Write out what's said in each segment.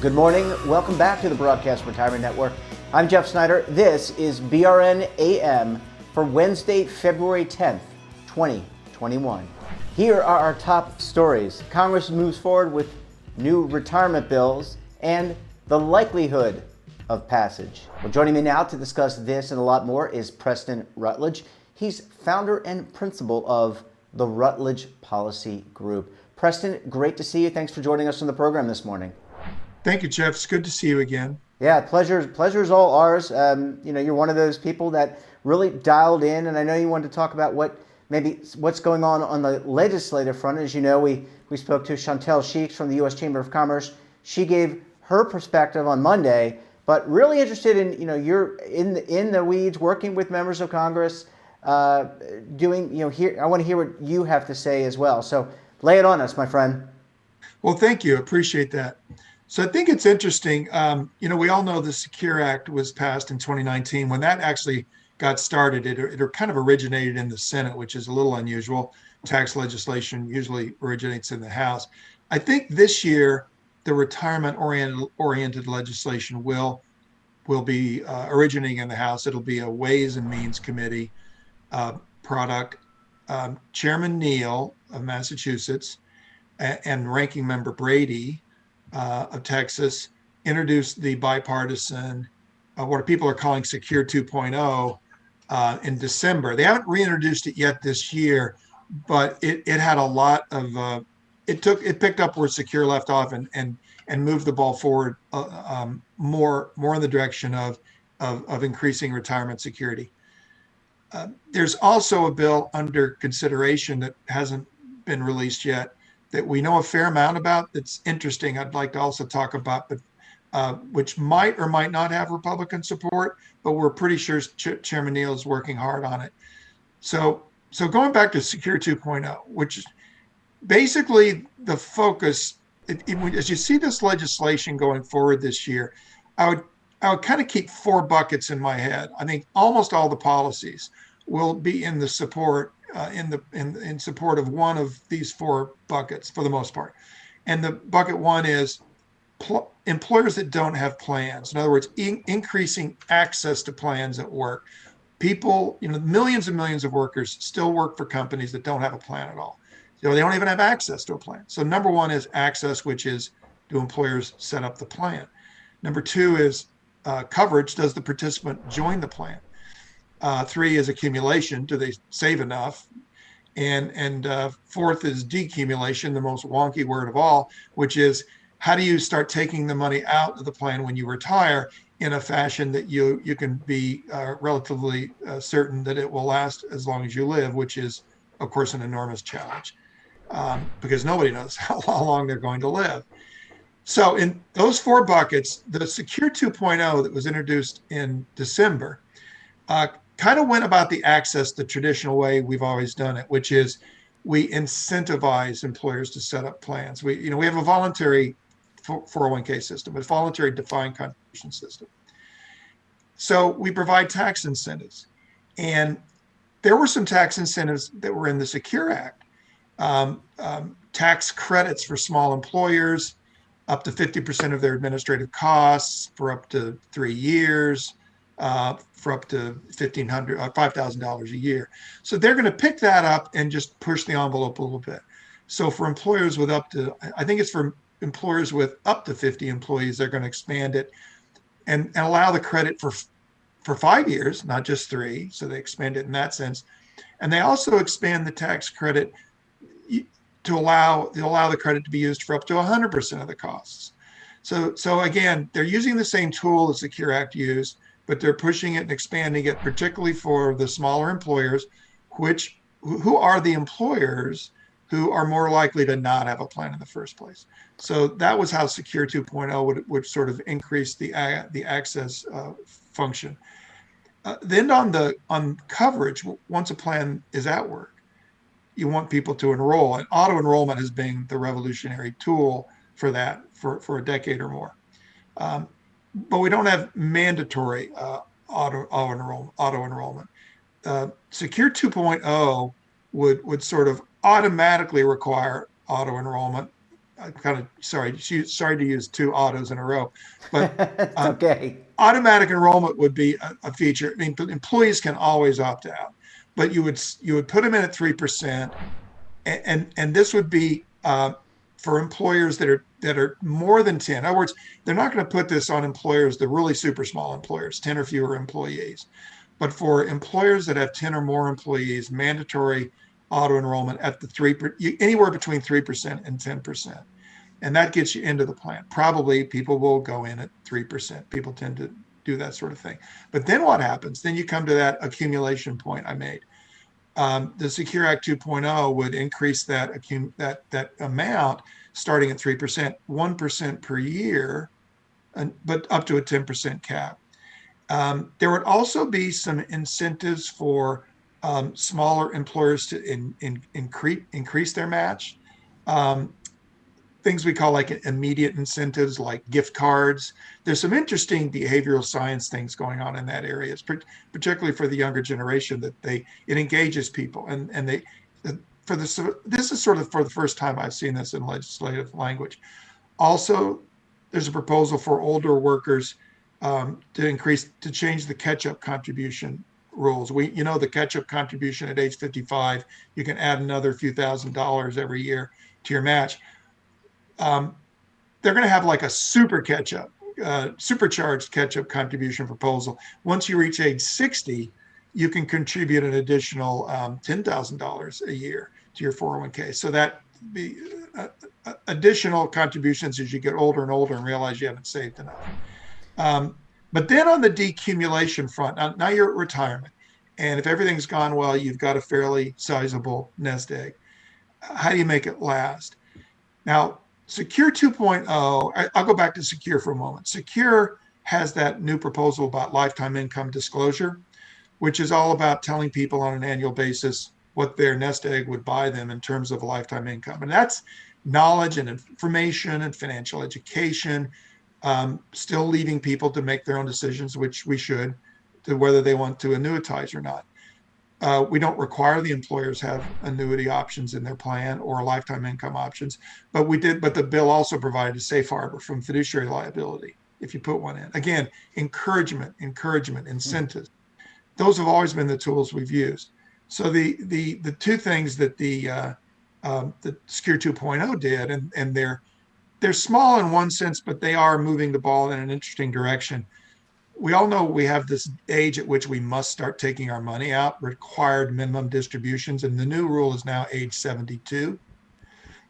Good morning. Welcome back to the Broadcast Retirement Network. I'm Jeff Snyder. This is BRN AM for Wednesday, February 10th, 2021. Here are our top stories. Congress moves forward with new retirement bills and the likelihood of passage. Well, joining me now to discuss this and a lot more is Preston Rutledge. He's founder and principal of the Rutledge Policy Group. Preston, great to see you. Thanks for joining us on the program this morning. Thank you, Jeff. It's good to see you again. Yeah, pleasure is all ours. You're one of those people that really dialed in, and I know you wanted to talk about what's going on the legislative front. As you know, we spoke to Chantel Sheeks from the U.S. Chamber of Commerce. She gave her perspective on Monday, but really interested in, you're in the weeds, working with members of Congress, I want to hear what you have to say as well. So lay it on us, my friend. Well, thank you. Appreciate that. So I think it's interesting. We all know the Secure Act was passed in 2019. When that actually got started, it kind of originated in the Senate, which is a little unusual. Tax legislation usually originates in the House. I think this year, the retirement-oriented legislation will be originating in the House. It'll be a Ways and Means Committee product. Chairman Neal of Massachusetts and Ranking Member Brady of Texas introduced the bipartisan, what people are calling Secure 2.0 in December. They haven't reintroduced it yet this year, but it had a lot of, it picked up where Secure left off and moved the ball forward more in the direction of increasing retirement security. There's also a bill under consideration that hasn't been released yet that we know a fair amount about that's interesting. I'd like to also talk about, but which might or might not have Republican support, but we're pretty sure Chairman Neal is working hard on it. So going back to Secure 2.0, which is basically the focus, as you see this legislation going forward this year, I would kind of keep four buckets in my head. I think almost all the policies will be in the support in support of one of these four buckets for the most part. And the bucket one is employers that don't have plans. In other words, increasing access to plans at work. People, millions and millions of workers still work for companies that don't have a plan at all. They don't even have access to a plan. So number one is access, which is, do employers set up the plan? Number two is coverage. Does the participant join the plan? Three is accumulation. Do they save enough? And fourth is decumulation, the most wonky word of all, which is how do you start taking the money out of the plan when you retire in a fashion that you can be relatively certain that it will last as long as you live, which is, of course, an enormous challenge because nobody knows how long they're going to live. So in those four buckets, the Secure 2.0 that was introduced in December kind of went about the access the traditional way we've always done it, which is we incentivize employers to set up plans. We have a voluntary 401k system, a voluntary defined contribution system. So we provide tax incentives. And there were some tax incentives that were in the Secure Act. Tax credits for small employers, up to 50% of their administrative costs for up to 3 years, for up to $5,000 a year. So they're going to pick that up and just push the envelope a little bit. So for employers with I think it's for employers with up to 50 employees, they're going to expand it and allow the credit for 5 years, not just 3. So they expand it in that sense. And they also expand the tax credit to allow the credit to be used for up to 100% of the costs. So again, they're using the same tool the Secure Act used, but they're pushing it and expanding it, particularly for the smaller employers, who are the employers who are more likely to not have a plan in the first place. So that was how Secure 2.0 would sort of increase the access function. Then on coverage, once a plan is at work, you want people to enroll, and auto enrollment has been the revolutionary tool for that for a decade or more. But we don't have mandatory auto enrollment. Secure 2.0 would sort of automatically require auto enrollment kind of sorry to use two autos in a row, but It's okay. automatic enrollment would be a feature. I mean, employees can always opt out, but you would put them in at 3%, and this would be for employers that are more than 10. In other words, they're not going to put this on employers, the really super small employers, 10 or fewer employees. But for employers that have 10 or more employees, mandatory auto enrollment at the anywhere between 3% and 10%. And that gets you into the plan. Probably people will go in at 3%. People tend to do that sort of thing. But then what happens? Then you come to that accumulation point I made. The Secure Act 2.0 would increase that amount starting at 3%, 1% per year, but up to a 10% cap. There would also be some incentives for smaller employers to increase their match. Things we call like immediate incentives, like gift cards. There's some interesting behavioral science things going on in that area. It's particularly for the younger generation that it engages people, and this is sort of for the first time I've seen this in legislative language. Also, there's a proposal for older workers to change the catch-up contribution rules. The catch-up contribution at age 55, you can add another few $1,000s every year to your match. They're going to have like a supercharged catch-up contribution proposal. Once you reach age 60, you can contribute an additional $10,000 a year to your 401k. So that be additional contributions as you get older and older and realize you haven't saved enough. But then on the decumulation front, now you're at retirement, and if everything's gone well, you've got a fairly sizable nest egg. How do you make it last? Now, Secure 2.0, I'll go back to Secure for a moment. Secure has that new proposal about lifetime income disclosure, which is all about telling people on an annual basis what their nest egg would buy them in terms of a lifetime income. And that's knowledge and information and financial education, still leaving people to make their own decisions, which we should, to whether they want to annuitize or not. We don't require the employers have annuity options in their plan or lifetime income options, but the bill also provided a safe harbor from fiduciary liability if you put one in. Again, encouragement, incentives. Those have always been the tools we've used. So the two things that the Secure 2.0 did, and they're small in one sense, but they are moving the ball in an interesting direction. We all know we have this age at which we must start taking our money out, required minimum distributions, and the new rule is now age 72.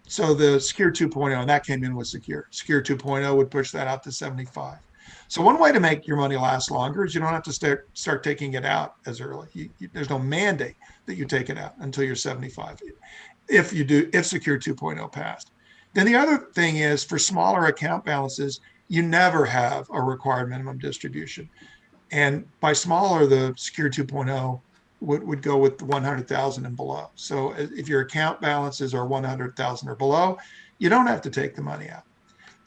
So the Secure 2.0, and that came in with Secure 2.0 would push that out to 75. So one way to make your money last longer is you don't have to start taking it out as early. There's no mandate that you take it out until you're 75, if Secure 2.0 passed. Then the other thing is, for smaller account balances, you never have a required minimum distribution. And by smaller, the Secure 2.0 would go with 100,000 and below. So if your account balances are 100,000 or below, you don't have to take the money out.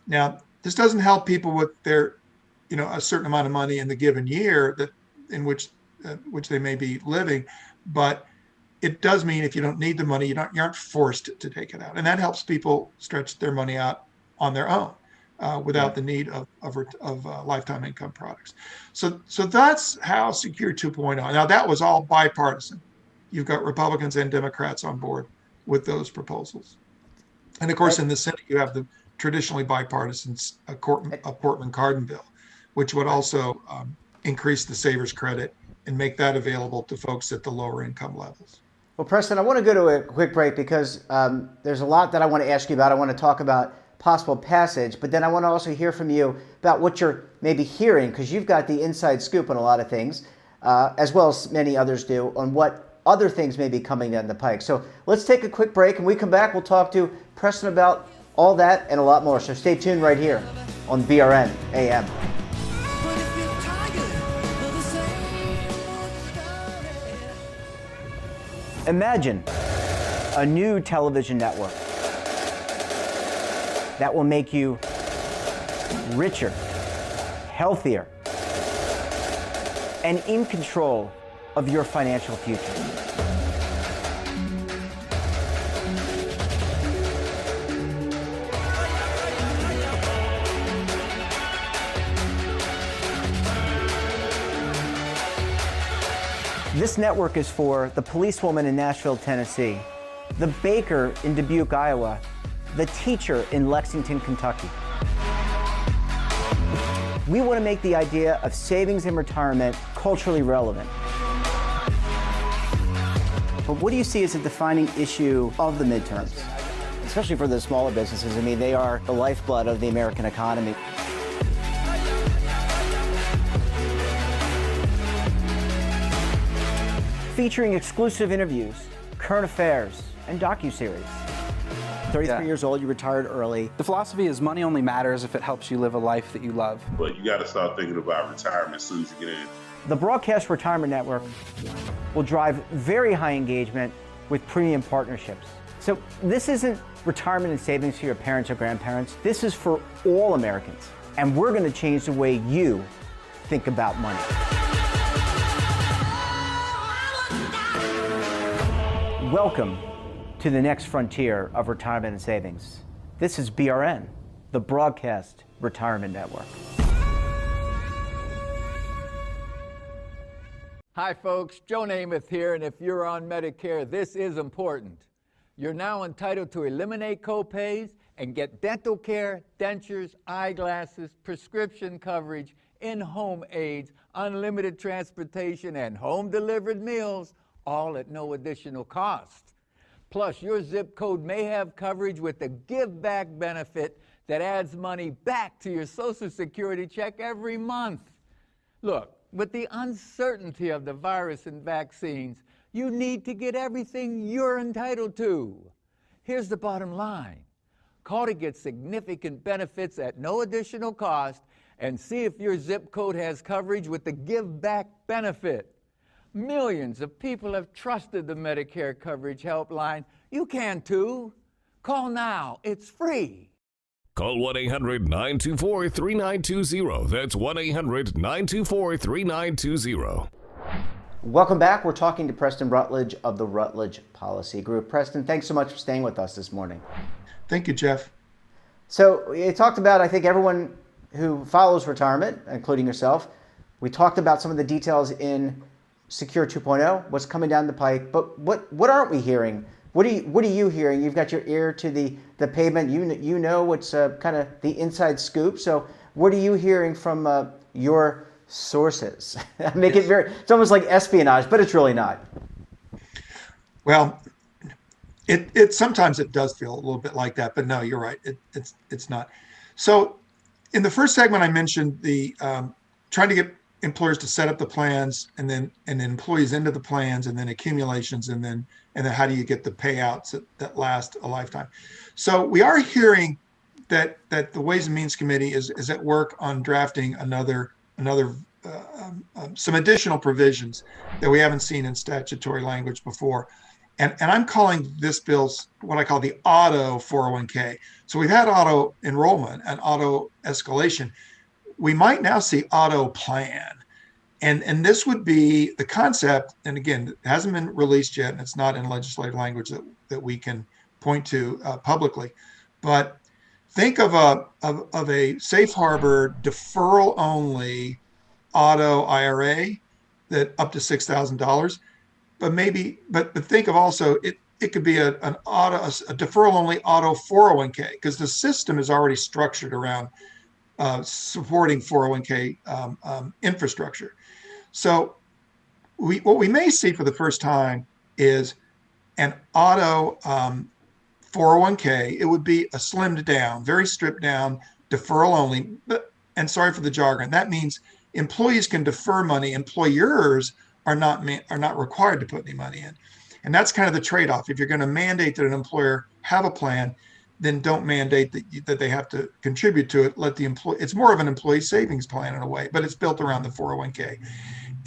Now, this doesn't help people with their, a certain amount of money in the given year in which they may be living, but it does mean if you don't need the money, you aren't forced to take it out, and that helps people stretch their money out on their own without the need of lifetime income products. So that's how Secure 2.0. Now that was all bipartisan. You've got Republicans and Democrats on board with those proposals, and of course in the Senate you have the traditionally bipartisan Portman-Cardin bill, which would also increase the savers credit and make that available to folks at the lower income levels. Well, Preston, I want to go to a quick break because there's a lot that I want to ask you about. I want to talk about possible passage, but then I want to also hear from you about what you're maybe hearing, because you've got the inside scoop on a lot of things, as well as many others do, on what other things may be coming down the pike. So let's take a quick break, and when we come back, we'll talk to Preston about all that and a lot more. So stay tuned right here on BRN AM. Imagine a new television network that will make you richer, healthier, and in control of your financial future. This network is for the policewoman in Nashville, Tennessee, the baker in Dubuque, Iowa, the teacher in Lexington, Kentucky. We want to make the idea of savings and retirement culturally relevant. But what do you see as a defining issue of the midterms? Especially for the smaller businesses. I mean, they are the lifeblood of the American economy. Featuring exclusive interviews, current affairs, and docuseries. 33 years old, you retired early. The philosophy is money only matters if it helps you live a life that you love. But you got to start thinking about retirement as soon as you get in. The Broadcast Retirement Network will drive very high engagement with premium partnerships. So this isn't retirement and savings for your parents or grandparents. This is for all Americans. And we're going to change the way you think about money. Welcome to the next frontier of retirement and savings. This is BRN, the Broadcast Retirement Network. Hi folks, Joe Namath here, and if you're on Medicare, this is important. You're now entitled to eliminate copays and get dental care, dentures, eyeglasses, prescription coverage, in-home aids, unlimited transportation, and home-delivered meals, all at no additional cost. Plus, your zip code may have coverage with the Give Back benefit that adds money back to your Social Security check every month. Look, with the uncertainty of the virus and vaccines, you need to get everything you're entitled to. Here's the bottom line. Call to get significant benefits at no additional cost and see if your zip code has coverage with the Give Back benefit. Millions of people have trusted the Medicare Coverage Helpline. You can too. Call now. It's free. Call 1-800-924-3920. That's 1-800-924-3920. Welcome back. We're talking to Preston Rutledge of the Rutledge Policy Group. Preston, thanks so much for staying with us this morning. Thank you, Jeff. So you talked about, I think, everyone who follows retirement, including yourself. We talked about some of the details in Secure 2.0, what's coming down the pike, but what aren't we hearing? What are you hearing? You've got your ear to the pavement. You know what's kind of the inside scoop. So what are you hearing from your sources? It's almost like espionage, but it's really not. Well, it sometimes it does feel a little bit like that, but no, you're right. It's not. So in the first segment, I mentioned the trying to get employers to set up the plans and then employees into the plans and then accumulations and then how do you get the payouts that last a lifetime. So we are hearing that the Ways and Means Committee is at work on drafting some additional provisions that we haven't seen in statutory language before. And I'm calling this bill what I call the auto 401k. So we've had auto enrollment and auto escalation. We might now see auto plan. And this would be the concept, and again, it hasn't been released yet, and it's not in legislative language that we can point to publicly. But think of a safe harbor deferral only auto IRA that up to $6,000. But think of also it could be a deferral only auto 401k, because the system is already structured around supporting 401k infrastructure. So what we may see for the first time is an auto 401k. It would be a slimmed down, very stripped down, deferral only. And sorry for the jargon. That means employees can defer money. Employers are not required to put any money in. And that's kind of the trade-off. If you're going to mandate that an employer have a plan, then don't mandate that they have to contribute to it. Let the employee. It's more of an employee savings plan in a way, but it's built around the 401k,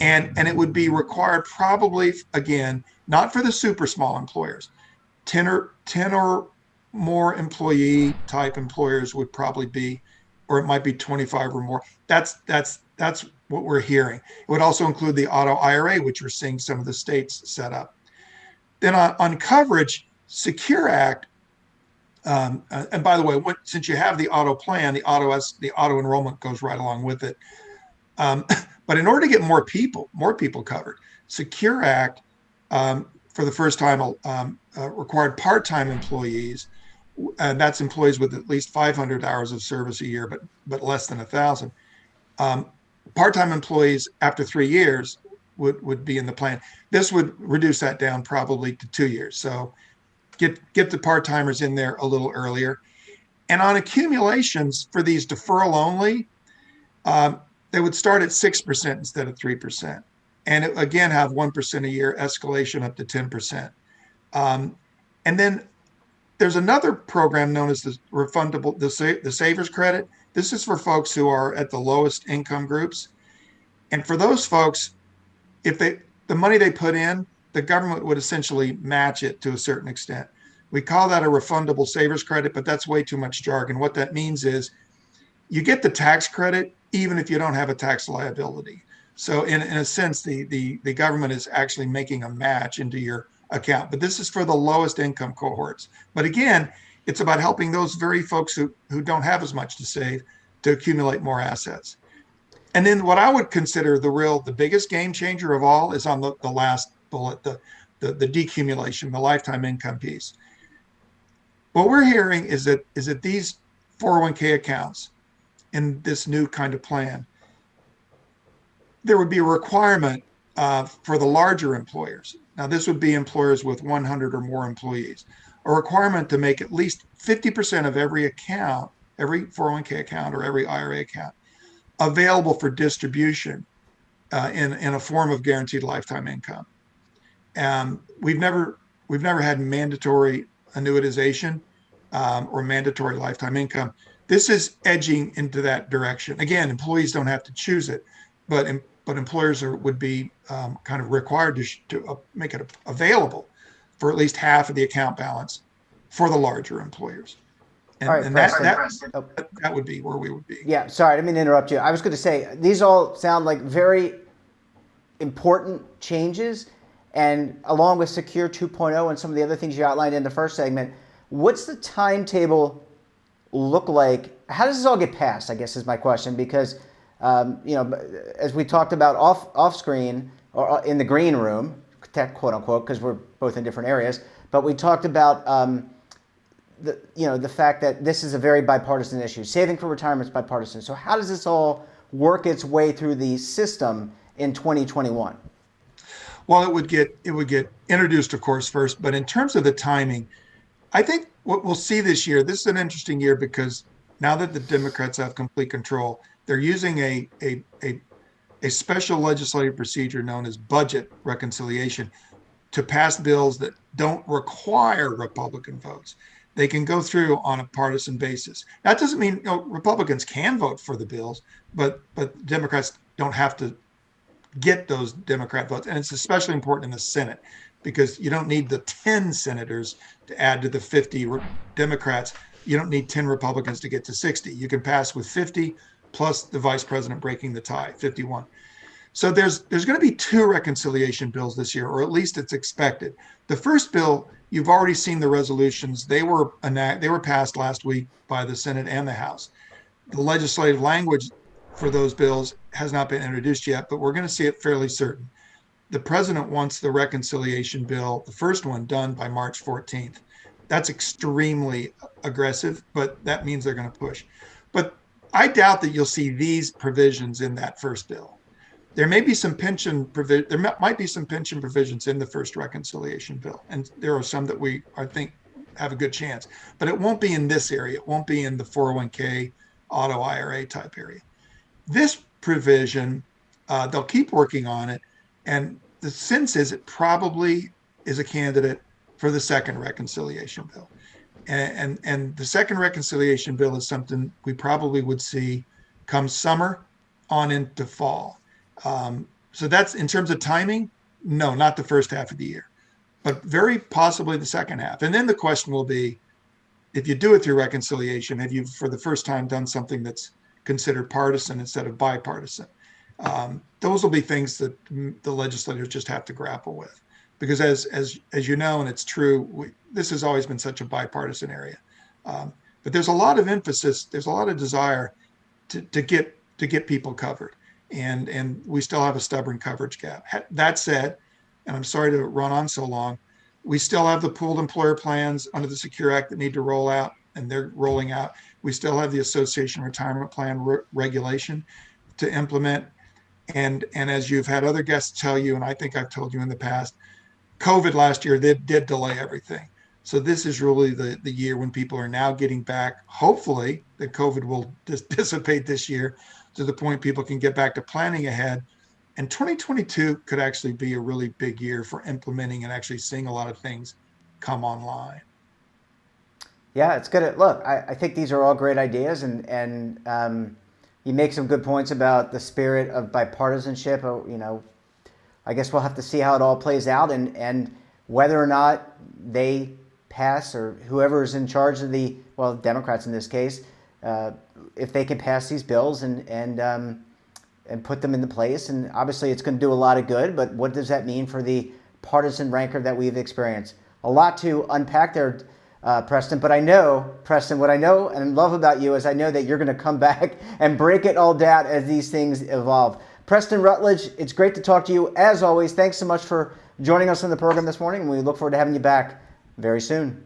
and it would be required probably, again, not for the super small employers. 10 or more employee type employers would probably be, or it might be 25 or more. That's what we're hearing. It would also include the auto IRA, which we're seeing some of the states set up. Then on coverage, Secure Act. And by the way, since you have the auto plan, the auto enrollment goes right along with it. But But in order to get more people covered, Secure Act, for the first time, required part-time employees, and that's employees with at least 500 hours of service a year, but less than 1,000. Part-time employees after 3 years would be in the plan. This would reduce that down probably to 2 years. So get the part-timers in there a little earlier. And on accumulations for these deferral only, they would start at 6% instead of 3%. And it, again, have 1% a year escalation up to 10%. And then there's another program known as the refundable, the Savers Credit. This is for folks who are at the lowest income groups. And for those folks, if the money they put in, the government would essentially match it to a certain extent. We call that a refundable savers credit, but that's way too much jargon. What that means is you get the tax credit even if you don't have a tax liability. So in a sense, the government is actually making a match into your account. But this is for the lowest income cohorts. But again, it's about helping those very folks who don't have as much to save to accumulate more assets. And then what I would consider the biggest game changer of all is on the last bullet, the decumulation, the lifetime income piece. What we're hearing is that these 401k accounts in this new kind of plan, there would be a requirement for the larger employers. Now, this would be employers with 100 or more employees, a requirement to make at least 50% of every account, every 401k account or every IRA account, available for distribution in a form of guaranteed lifetime income. We've never had mandatory annuitization or mandatory lifetime income. This is edging into that direction. Again, employees don't have to choose it, but employers would be kind of required to make it available for at least half of the account balance for the larger employers. And, all right, and that would be where we would be. Yeah, sorry, I didn't mean to interrupt you. I was going to say, these all sound like very important changes. And along with Secure 2.0 and some of the other things you outlined in the first segment, what's the timetable look like? How does this all get passed, I guess is my question, because as we talked about off screen or in the green room, quote unquote, because we're both in different areas, but we talked about the fact that this is a very bipartisan issue. Saving for retirement is bipartisan. So how does this all work its way through the system in 2021? Well, it would get introduced, of course, first. But in terms of the timing, I think what we'll see this year, this is an interesting year because now that the Democrats have complete control, they're using a special legislative procedure known as budget reconciliation to pass bills that don't require Republican votes. They can go through on a partisan basis. That doesn't mean Republicans can vote for the bills, but Democrats don't have to get those Democrat votes. And it's especially important in the Senate because you don't need the 10 senators to add to the 50 Democrats. You don't need 10 Republicans to get to 60. You can pass with 50 plus the vice president breaking the tie, 51. So there's going to be 2 reconciliation bills this year, or at least it's expected. The first bill, you've already seen the resolutions. They were passed last week by the Senate and the House. The legislative language for those bills has not been introduced yet, but we're going to see it fairly certain. The president wants the reconciliation bill, the first one, done by March 14th. That's extremely aggressive, but that means they're going to push. But I doubt that you'll see these provisions in that first bill. There may be some there might be some pension provisions in the first reconciliation bill, and there are some that I think have a good chance. But it won't be in this area. It won't be in the 401k, auto IRA type area. This provision, they'll keep working on it, and the sense is it probably is a candidate for the second reconciliation bill. And the second reconciliation bill is something we probably would see come summer on into fall. So that's in terms of timing, no, not the first half of the year, but very possibly the second half. And then the question will be, if you do it through reconciliation, have you for the first time done something that's considered partisan instead of bipartisan? Those will be things that the legislators just have to grapple with, because as you know, and it's true, this has always been such a bipartisan area. But there's a lot of emphasis, there's a lot of desire to get people covered. and we still have a stubborn coverage gap. That said, and I'm sorry to run on so long, we still have the pooled employer plans under the Secure Act that need to roll out, and they're rolling out. We still have the association retirement plan regulation to implement. And as you've had other guests tell you, and I think I've told you in the past, COVID last year did delay everything. So this is really the year when people are now getting back. Hopefully that COVID will dissipate this year to the point people can get back to planning ahead. And 2022 could actually be a really big year for implementing and actually seeing a lot of things come online. Yeah, it's good. Look, I think these are all great ideas, and you make some good points about the spirit of bipartisanship. You know, I guess we'll have to see how it all plays out, and whether or not they pass, or whoever is in charge of Democrats in this case, if they can pass these bills and put them into place. And obviously it's going to do a lot of good, but what does that mean for the partisan rancor that we've experienced? A lot to unpack there, Preston, but I know, Preston, what I know and love about you is I know that you're going to come back and break it all down as these things evolve. Preston Rutledge, it's great to talk to you. As always, thanks so much for joining us on the program this morning, and we look forward to having you back very soon.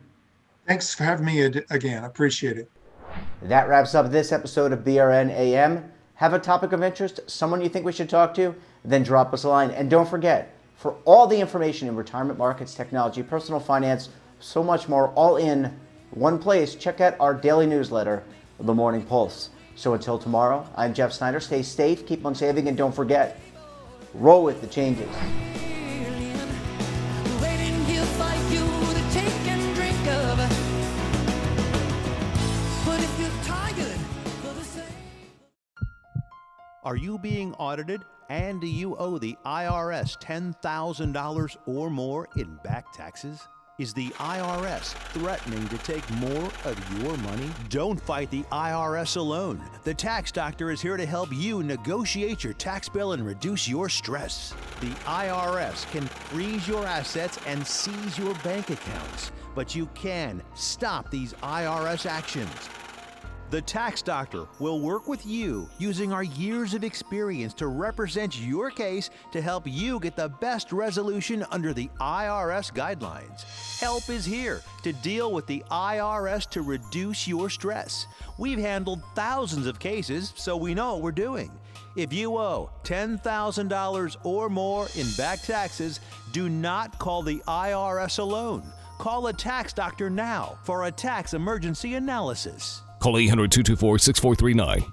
Thanks for having me again. I appreciate it. That wraps up this episode of BRN AM. Have a topic of interest, someone you think we should talk to, then drop us a line. And don't forget, for all the information in retirement markets, technology, personal finance, so much more, all in one place, check out our daily newsletter, The Morning Pulse. So until tomorrow, I'm Jeff Snyder. Stay safe, keep on saving, and don't forget, roll with the changes. Are you being audited, and do you owe the IRS $10,000 or more in back taxes? Is the IRS threatening to take more of your money? Don't fight the IRS alone. The Tax Doctor is here to help you negotiate your tax bill and reduce your stress. The IRS can freeze your assets and seize your bank accounts, but you can stop these IRS actions. The Tax Doctor will work with you using our years of experience to represent your case to help you get the best resolution under the IRS guidelines. Help is here to deal with the IRS to reduce your stress. We've handled thousands of cases, so we know what we're doing. If you owe $10,000 or more in back taxes, do not call the IRS alone. Call a Tax Doctor now for a tax emergency analysis. Call 800-224-6439.